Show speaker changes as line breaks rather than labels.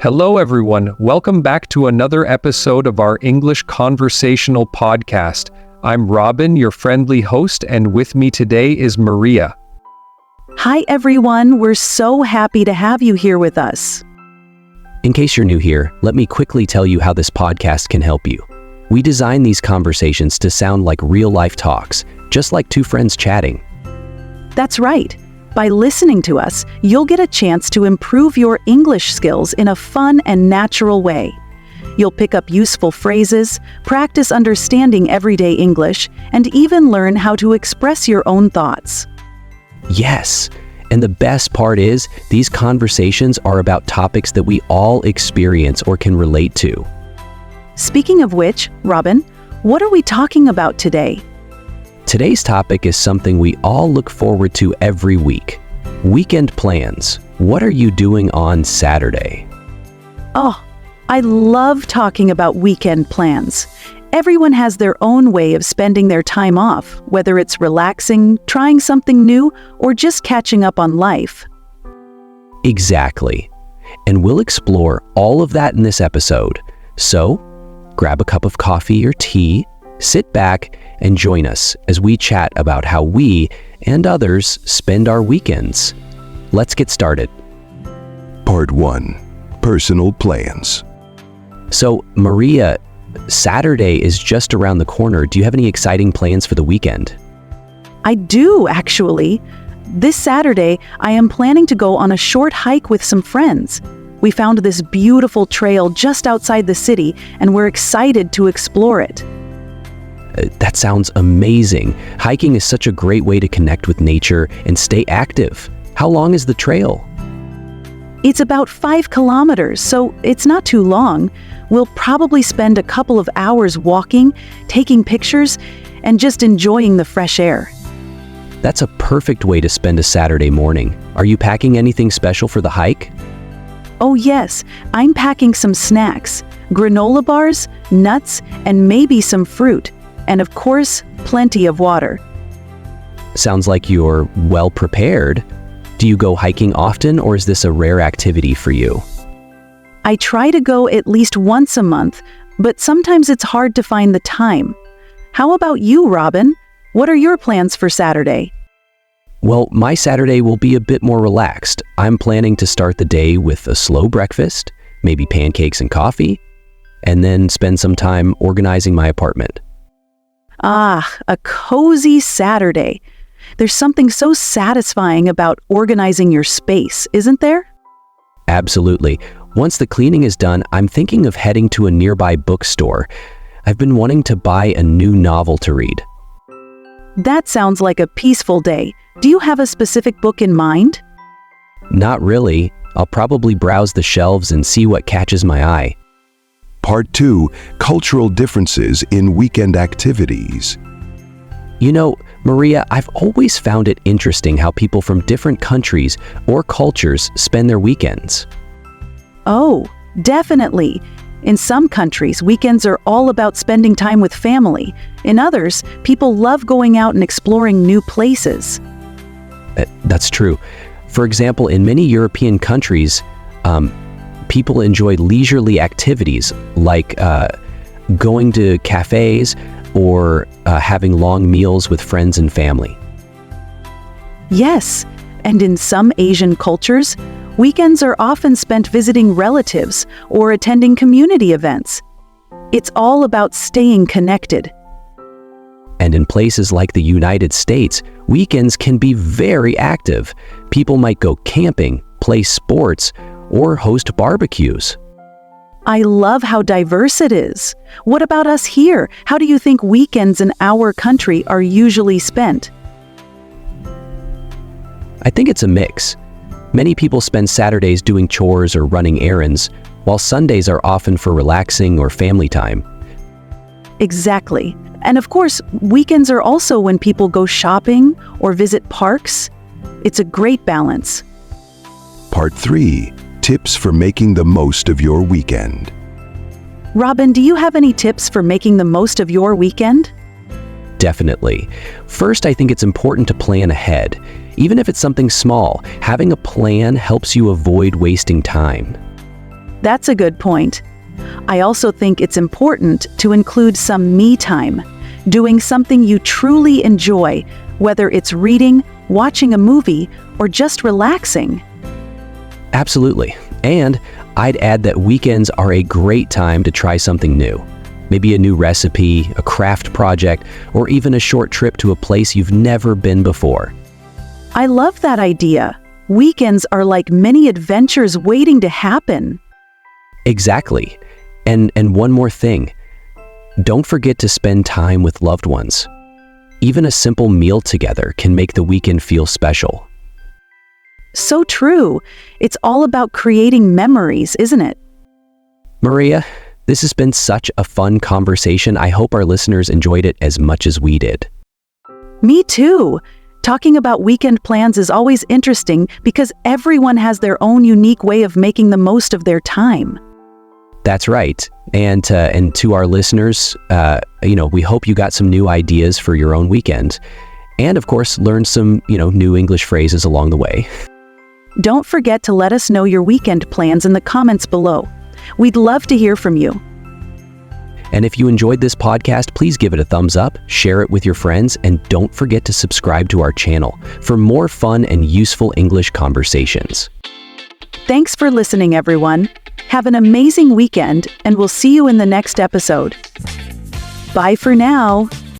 Hello, everyone. Welcome back to another episode of our English conversational podcast. I'm Robin, your friendly host, and with me today is Maria.
Hi, everyone. We're so happy to have you here with us.
In case you're new here, let me quickly tell you how this podcast can help you. We design these conversations to sound like real-life talks, just like two friends chatting.
That's right. By listening to us, you'll get a chance to improve your English skills in a fun and natural way. You'll pick up useful phrases, practice understanding everyday English, and even learn how to express your own thoughts.
Yes, and the best part is, these conversations are about topics that we all experience or can relate to.
Speaking of which, Robin, what are we talking about today?
Today's topic is something we all look forward to every week. Weekend plans. What are you doing on Saturday?
Oh, I love talking about weekend plans. Everyone has their own way of spending their time off, whether it's relaxing, trying something new, or just catching up on life.
Exactly. And we'll explore all of that in this episode. So, grab a cup of coffee or tea, sit back, and join us as we chat about how we and others spend our weekends. Let's get started.
Part 1. Personal Plans.
So, Maria, Saturday is just around the corner. Do you have any exciting plans for the weekend?
I do, actually. This Saturday, I am planning to go on a short hike with some friends. We found this beautiful trail just outside the city, and we're excited to explore it.
That sounds amazing. Hiking is such a great way to connect with nature and stay active. How long is the trail?
It's about 5 kilometers, so it's not too long. We'll probably spend a couple of hours walking, taking pictures, and just enjoying the fresh air.
That's a perfect way to spend a Saturday morning. Are you packing anything special for the hike?
Oh yes, I'm packing some snacks, granola bars, nuts, and maybe some fruit. And of course, plenty of water.
Sounds like you're well prepared. Do you go hiking often, or is this a rare activity for you?
I try to go at least once a month, but sometimes it's hard to find the time. How about you, Robin? What are your plans for Saturday?
Well, my Saturday will be a bit more relaxed. I'm planning to start the day with a slow breakfast, maybe pancakes and coffee, and then spend some time organizing my apartment.
Ah, a cozy Saturday. There's something so satisfying about organizing your space, isn't there?
Absolutely. Once the cleaning is done, I'm thinking of heading to a nearby bookstore. I've been wanting to buy a new novel to read.
That sounds like a peaceful day. Do you have a specific book in mind?
Not really. I'll probably browse the shelves and see what catches my eye.
Part 2. Cultural differences in weekend activities.
You know, Maria, I've always found it interesting how people from different countries or cultures spend their weekends.
Oh, definitely. In some countries, weekends are all about spending time with family. In others, people love going out and exploring new places.
That's true. For example, in many European countries, people enjoy leisurely activities like going to cafes or having long meals with friends and family.
Yes, and in some Asian cultures, weekends are often spent visiting relatives or attending community events. It's all about staying connected.
And in places like the United States, weekends can be very active. People might go camping, play sports, or host barbecues.
I love how diverse it is. What about us here? How do you think weekends in our country are usually spent?
I think it's a mix. Many people spend Saturdays doing chores or running errands, while Sundays are often for relaxing or family time.
Exactly. And of course, weekends are also when people go shopping or visit parks. It's a great balance.
Part 3. Tips for making the most of your weekend.
Robin, do you have any tips for making the most of your weekend?
Definitely. First, I think it's important to plan ahead. Even if it's something small, having a plan helps you avoid wasting time.
That's a good point. I also think it's important to include some me time, doing something you truly enjoy, whether it's reading, watching a movie, or just relaxing.
Absolutely. And I'd add that weekends are a great time to try something new. Maybe a new recipe, a craft project, or even a short trip to a place you've never been before.
I love that idea. Weekends are like mini adventures waiting to happen.
Exactly. And one more thing. Don't forget to spend time with loved ones. Even a simple meal together can make the weekend feel special.
So true. It's all about creating memories, isn't it?
Maria, this has been such a fun conversation. I hope our listeners enjoyed it as much as we did.
Me too. Talking about weekend plans is always interesting because everyone has their own unique way of making the most of their time.
That's right. And to our listeners, we hope you got some new ideas for your own weekend. And of course, learned some, new English phrases along the way.
Don't forget to let us know your weekend plans in the comments below. We'd love to hear from you.
And if you enjoyed this podcast, please give it a thumbs up, share it with your friends, and don't forget to subscribe to our channel for more fun and useful English conversations.
Thanks for listening, everyone. Have an amazing weekend, and we'll see you in the next episode. Bye for now.